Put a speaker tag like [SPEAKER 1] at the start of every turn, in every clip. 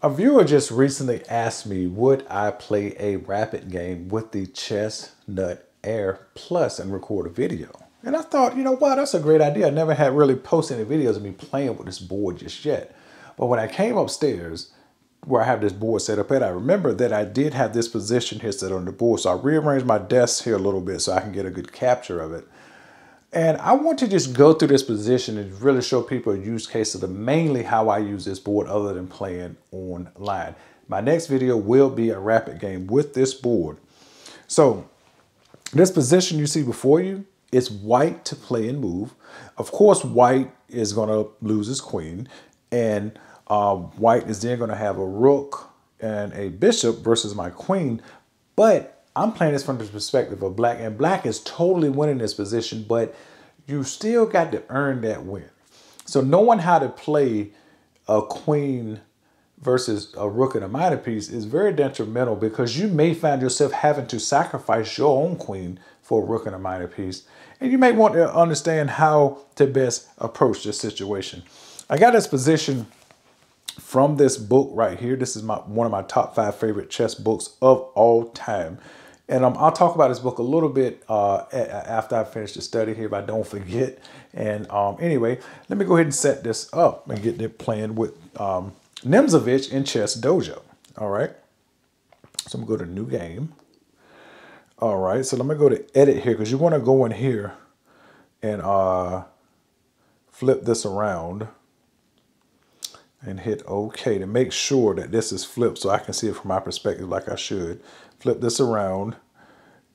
[SPEAKER 1] A viewer just recently asked me, would I play a rapid game with the Chessnut Air Plus and record a video? And I thought, you know what, that's a great idea. I never had really posted any videos of me playing with this board just yet. But when I came upstairs, where I have this board set up at, I remember that I did have this position here set on the board. So I rearranged my desk here a little bit so I can get a good capture of it. And I want to just go through this position and really show people a use case of mainly how I use this board other than playing online. My next video will be a rapid game with this board. So this position you see before you is white to play and move. Of course, white is going to lose his queen, and white is then going to have a rook and a bishop versus my queen. But I'm playing this from the perspective of black, and black is totally winning this position, but you still got to earn that win. So knowing how to play a queen versus a rook and a minor piece is very detrimental, because you may find yourself having to sacrifice your own queen for a rook and a minor piece. And you may want to understand how to best approach this situation. I got this position from this book right here. This is one of my top 5 favorite chess books of all time. And I'll talk about this book a little bit after I finish the study here, if I don't forget. And anyway, let me go ahead and set this up and get it playing with Nimzowitsch in Chess Dojo. All right. So I'm going to go to new game. All right. So let me go to edit here, because you want to go in here and flip this around and hit OK to make sure that this is flipped so I can see it from my perspective like I should. Flip this around,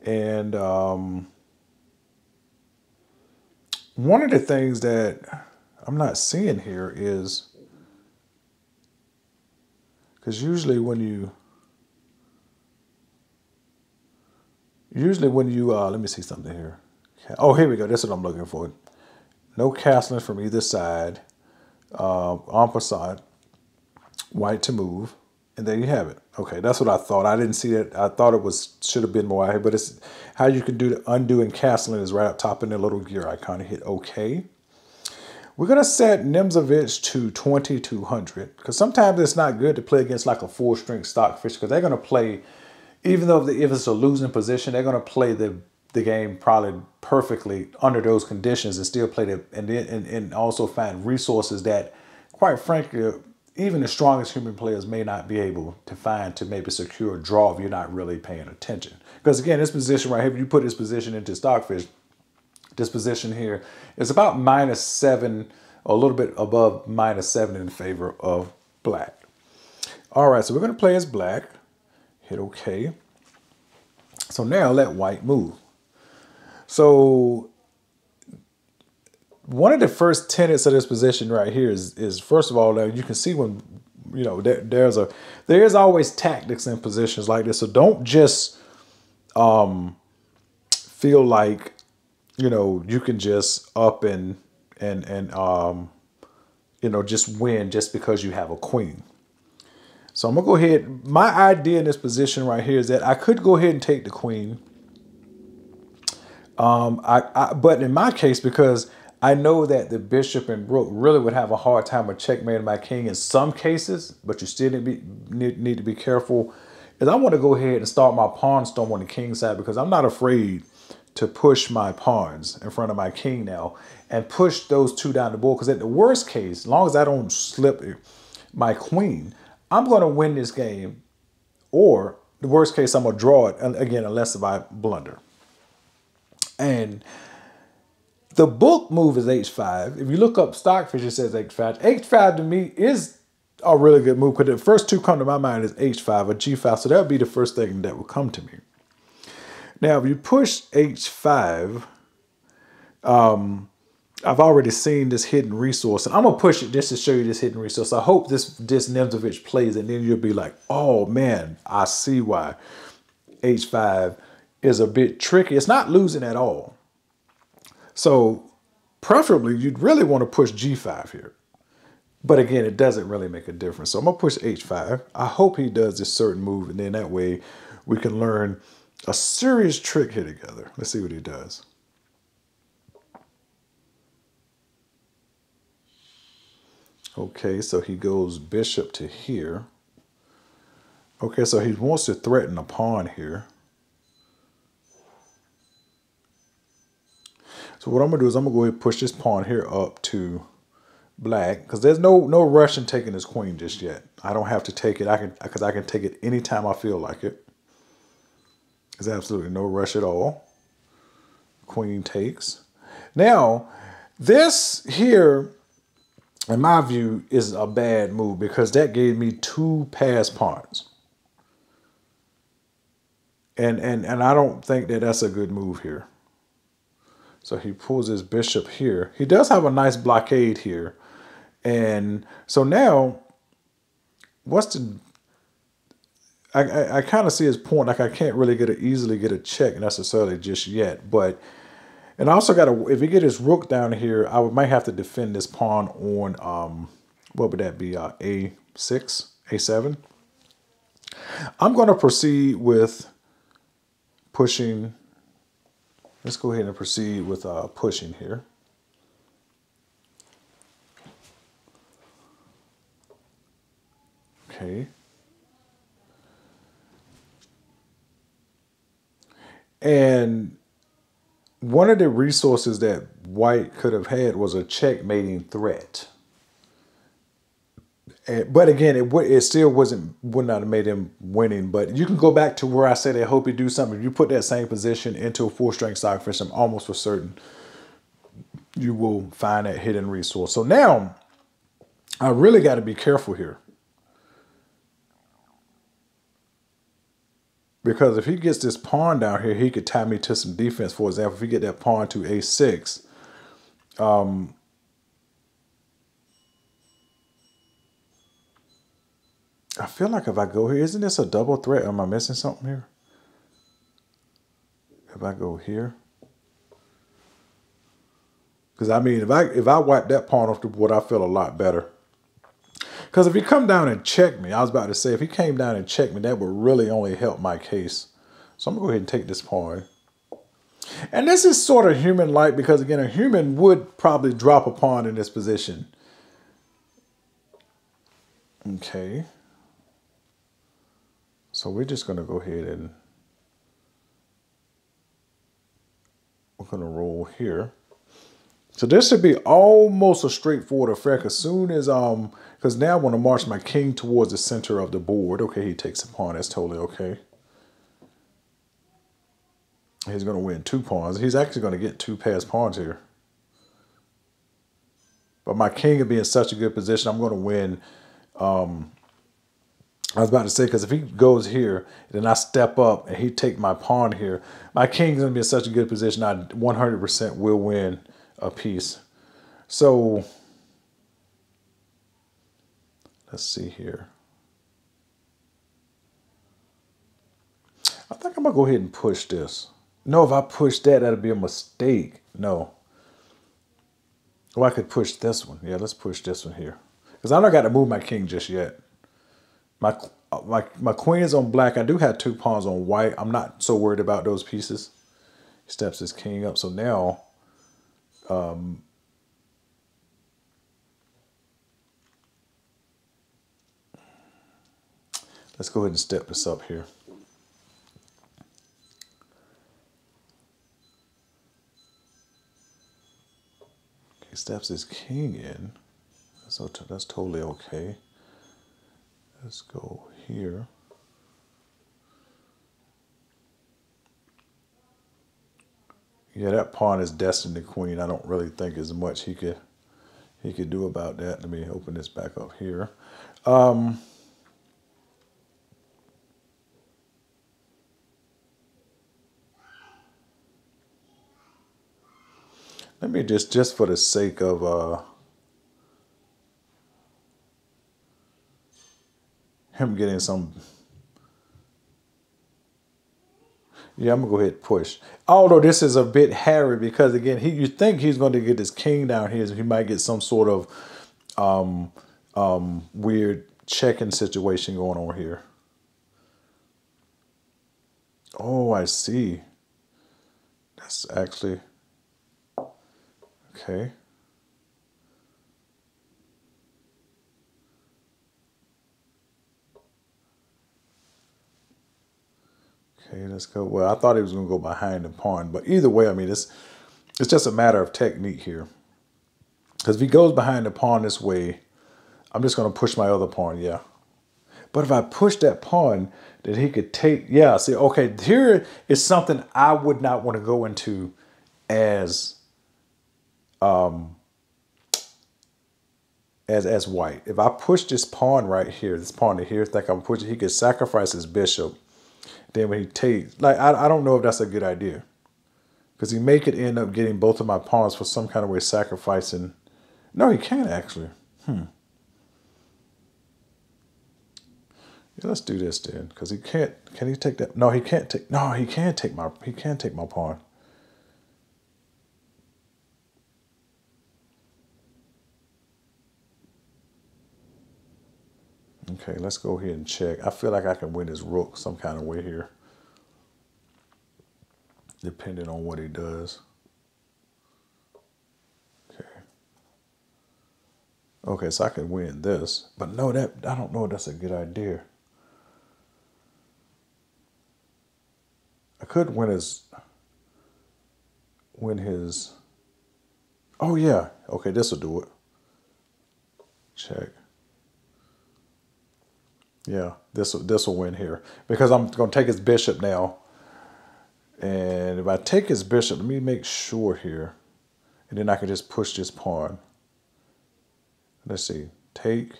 [SPEAKER 1] and one of the things that I'm not seeing here is, because usually when you let me see something here. Oh, here we go. That's what I'm looking for. No castling from either side. En passant, white to move. And there you have it. Okay, that's what I thought. I didn't see it. I thought it should have been more out here, but it's how you can do the undo and castling is right up top in the little gear icon. Hit OK. We're gonna set Nimzowitsch to 2200, because sometimes it's not good to play against like a full strength stockfish, because they're gonna play, even though if it's a losing position, they're gonna play the game probably perfectly under those conditions and still play the and also find resources that, quite frankly, even the strongest human players may not be able to find to maybe secure a draw if you're not really paying attention. Because again, this position right here, if you put this position into stockfish, this position here is about -7, or a little bit above -7 in favor of black. All right, so we're going to play as black. Hit OK. So now let white move. So one of the first tenets of this position right here is first of all, that you can see when, you know, there is always tactics in positions like this. So don't just feel like, you know, you can just up and you know, just win just because you have a queen. So I'm gonna go ahead. My idea in this position right here is that I could go ahead and take the queen. But in my case, because I know that the bishop and rook really would have a hard time with checkmating my king in some cases, but you still need to be careful, is I want to go ahead and start my pawn storm on the king side, because I'm not afraid to push my pawns in front of my king now and push those two down the board. Because at the worst case, as long as I don't slip my queen, I'm going to win this game, or the worst case, I'm going to draw it again, unless if I blunder. And the book move is h5. If you look up stockfish, it says h5. h5 to me is a really good move, because the first two come to my mind is h5 or g5. So that would be the first thing that would come to me. Now, if you push h5, I've already seen this hidden resource, and I'm gonna push it just to show you this hidden resource. I hope this Nimzowitsch plays, and then you'll be like, oh man, I see why h5 is a bit tricky. It's not losing at all. So preferably, you'd really want to push g5 here. But again, it doesn't really make a difference. So I'm gonna push h5. I hope he does this certain move, and then that way we can learn a serious trick here together. Let's see what he does. Okay, so he goes bishop to here. Okay, so he wants to threaten a pawn here. So what I'm gonna do is I'm gonna go ahead and push this pawn here up to black, because there's no rush in taking this queen just yet. I don't have to take it. Because I can take it anytime I feel like it. There's absolutely no rush at all. Queen takes. Now, this here, in my view, is a bad move because that gave me 2 passed pawns. And I don't think that that's a good move here. So he pulls his bishop here. He does have a nice blockade here. And so now, what's the... I kind of see his point. Like, I can't really easily get a check necessarily just yet. But... And I also got to... If he get his rook down here, I might have to defend this pawn on... what would that be? A6? A7? I'm going to proceed with pushing... Let's go ahead and proceed with pushing here. Okay. And one of the resources that white could have had was a checkmating threat. But again, it still would not have made him winning. But you can go back to where I said I hope you do something. If you put that same position into a full-strength stockfish, I'm almost for certain you will find that hidden resource. So now, I really got to be careful here. Because if he gets this pawn down here, he could tie me to some defense. For example, if he get that pawn to A6, I feel like if I go here, isn't this a double threat? Am I missing something here? If I go here, because I mean, if I wipe that pawn off the board, I feel a lot better. Because if he come down and check me, I was about to say, if he came down and checked me, that would really only help my case. So I'm gonna go ahead and take this pawn. And this is sort of human-like because again, a human would probably drop a pawn in this position. Okay. So we're just going to go ahead and we're going to roll here. So this should be almost a straightforward effect as soon as, because now I want to march my king towards the center of the board. Okay, he takes a pawn. That's totally okay. He's going to win 2 pawns. He's actually going to get 2 passed pawns here. But my king would be in such a good position. I'm going to win. I was about to say, because if he goes here, then I step up and he take my pawn here, my king's going to be in such a good position, I 100% will win a piece. So, let's see here. I think I'm going to go ahead and push this. No, if I push that, that'll be a mistake. No. Well, I could push this one. Yeah, let's push this one here. Because I don't got to move my king just yet. My queen is on black. I do have 2 pawns on white. I'm not so worried about those pieces. He steps his king up. So now, let's go ahead and step this up here. He steps his king in. So that's totally okay. Let's go here. Yeah, that pawn is destined to queen. I don't really think as much he could do about that. Let me open this back up here. Let me just for the sake of him getting some. Yeah, I'm gonna go ahead and push. Although this is a bit hairy because again, you think he's going to get his king down here, so he might get some sort of weird checking situation going on here. Oh, I see. That's actually okay. Okay, let's go. Well, I thought he was going to go behind the pawn, but either way, I mean, it's just a matter of technique here. Because if he goes behind the pawn this way, I'm just going to push my other pawn, yeah. But if I push that pawn, then he could take, yeah, see, okay, here is something I would not want to go into as white. If I push this pawn right here, this pawn to here, think I'm pushing, he could sacrifice his bishop. Then when he takes, like, I don't know if that's a good idea. Because he may could end up getting both of my pawns for some kind of way sacrificing. No, he can't actually. Yeah, let's do this then. Because he can't, can he take that? No, he can't take, no, he can't take my pawn. Okay, let's go ahead and check. I feel like I can win his rook some kind of way here. Depending on what he does. Okay. Okay, so I can win this. But no, I don't know if that's a good idea. I could win his, oh yeah. Okay, this will do it. Check. Yeah, this will win here. Because I'm going to take his bishop now. And if I take his bishop, let me make sure here. And then I can just push this pawn. Let's see. Take,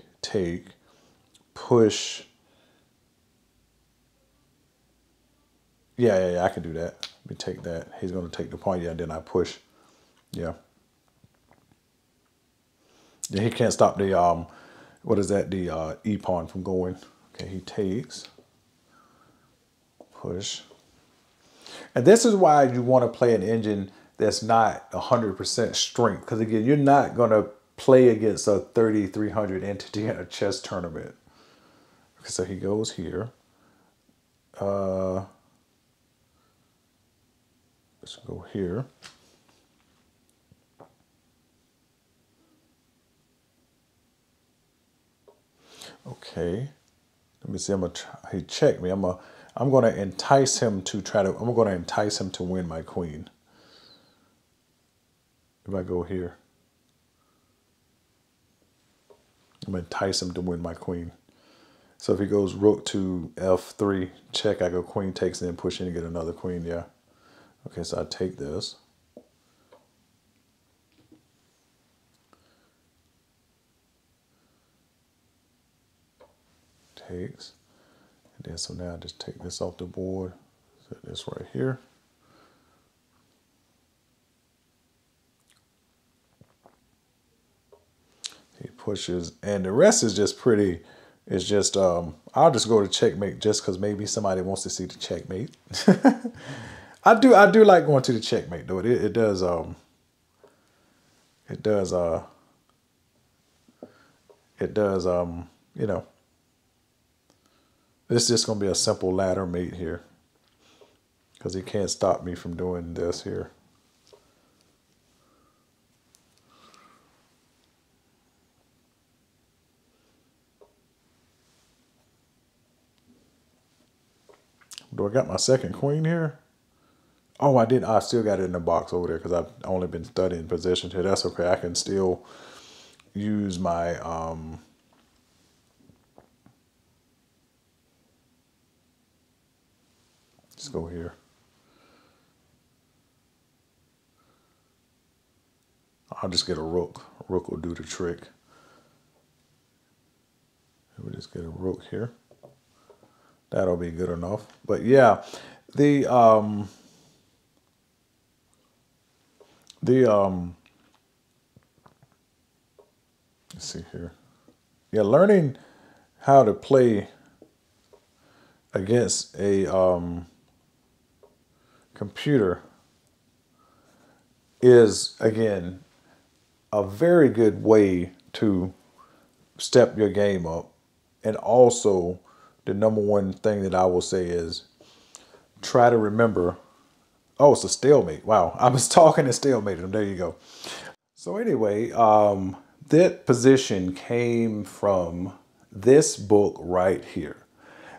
[SPEAKER 1] push. Yeah, I can do that. Let me take that. He's going to take the pawn. Yeah, and then I push. Yeah. Yeah, he can't stop the, what is that? The E pawn from going. Okay, he takes. Push. And this is why you want to play an engine that's not 100% strength. Because again, you're not going to play against a 3,300 entity in a chess tournament. Okay, so he goes here. Let's go here. Okay. Let me see. He checked me. I'm going to entice him to win my queen. If I go here, I'm going to entice him to win my queen. So if he goes rook to F3, check, I go queen takes, and then push in and get another queen, yeah. Okay, so I take this. Takes. And then so now I just take this off the board. Set this right here. He pushes, and the rest is just pretty. It's just I'll just go to checkmate just because maybe somebody wants to see the checkmate. I do like going to the checkmate though. It does you know, this is just gonna be a simple ladder mate here. Because he can't stop me from doing this here. Do I got my second queen here? Oh, I did. I still got it in the box over there because I've only been studying positions here. That's okay. I can still use my let's go here. I'll just get a rook. A rook will do the trick. We'll just get a rook here. That'll be good enough. But yeah, let's see here. Yeah, learning how to play against a computer is, again, a very good way to step your game up. And also, the number one thing that I will say is try to remember, oh, it's a stalemate. Wow, I was talking and stalemated him. There you go. So anyway, that position came from this book right here.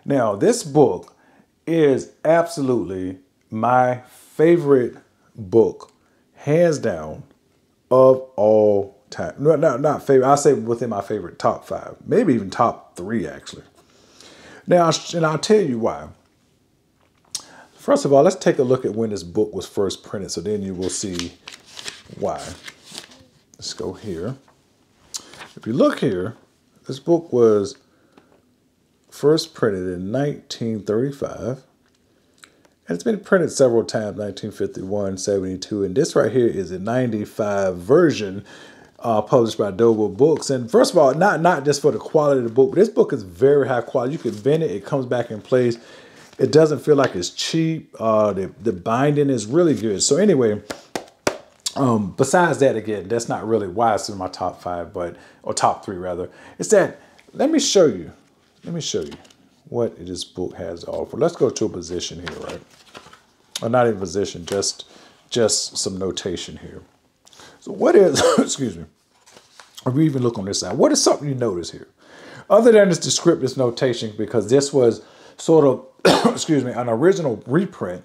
[SPEAKER 1] Now, this book is absolutely my favorite book, hands down, of all time. No, not favorite. I'll say within my favorite top 5, maybe even top 3, actually. Now, and I'll tell you why. First of all, let's take a look at when this book was first printed, so then you will see why. Let's go here. If you look here, this book was first printed in 1935. And it's been printed several times, 1951, 72, and this right here is a 95 version published by Dover Books. And first of all, not just for the quality of the book, but this book is very high quality. You can bend it, it comes back in place. It doesn't feel like it's cheap. The binding is really good. So anyway, besides that, again, that's not really why it's in my top 5, or top 3 rather. It's that, let me show you what this book has to offer. Let's go to a position here, right? Or not even position, just some notation here. So what is, excuse me, if we even look on this side, what is something you notice here? Other than this descriptive notation, because this was sort of, excuse me, an original reprint.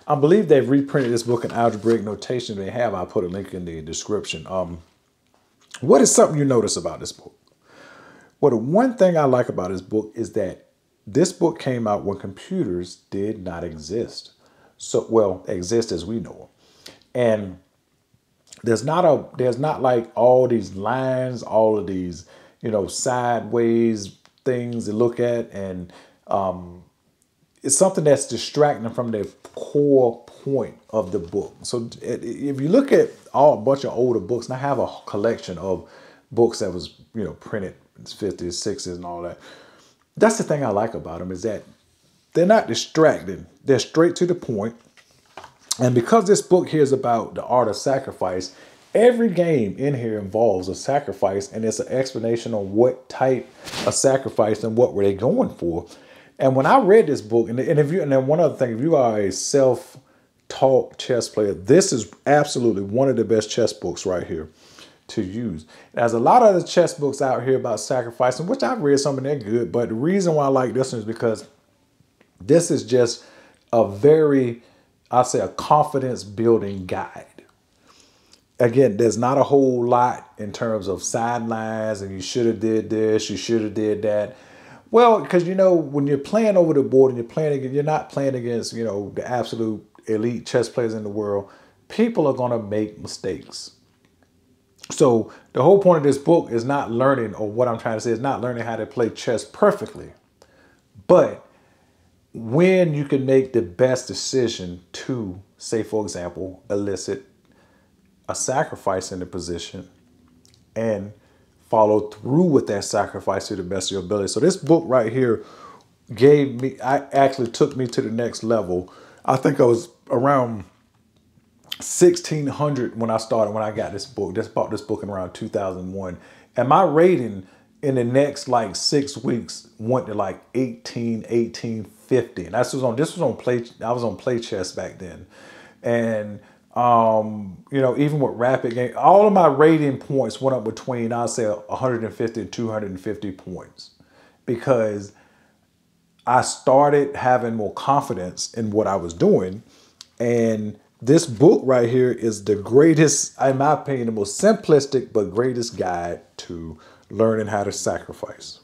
[SPEAKER 1] I believe they've reprinted this book in algebraic notation. They have. I'll put a link in the description. What is something you notice about this book? Well, the one thing I like about this book is that this book came out when computers did not exist. So, well, exist as we know them. And there's not like all these lines, all of these, sideways things to look at. And it's something that's distracting from the core point of the book. So if you look at a bunch of older books, and I have a collection of books that was, printed in the 50s, 60s and all that. That's the thing I like about them, is that they're not distracting. They're straight to the point. And because this book here is about the art of sacrifice, every game in here involves a sacrifice, and it's an explanation on what type of sacrifice and what were they going for. And when I read this book, and then one other thing, if you are a self-taught chess player, this is absolutely one of the best chess books right here to use. There's a lot of other chess books out here about sacrificing, which I've read some, and they're good. But the reason why I like this one is because this is just a very, I'll say, a confidence building guide. Again, there's not a whole lot in terms of sidelines and you should have did this, you should have did that. Well, because, when you're playing over the board and you're not playing against, the absolute elite chess players in the world, people are going to make mistakes. So the whole point of this book is not learning, or what I'm trying to say is not learning how to play chess perfectly, but when you can make the best decision to, say, for example, elicit a sacrifice in the position and follow through with that sacrifice to the best of your ability. So this book right here actually took me to the next level. I think I was around 1,600 when I got this book. Just bought this book in around 2001. And my rating in the next like 6 weeks went to like 1850. And this was on Play. I was on Play Chess back then. And even with rapid game, all of my rating points went up between, I'll say, 150 and 250 points, because I started having more confidence in what I was doing. And this book right here is the greatest, in my opinion, the most simplistic but greatest guide to learning how to sacrifice.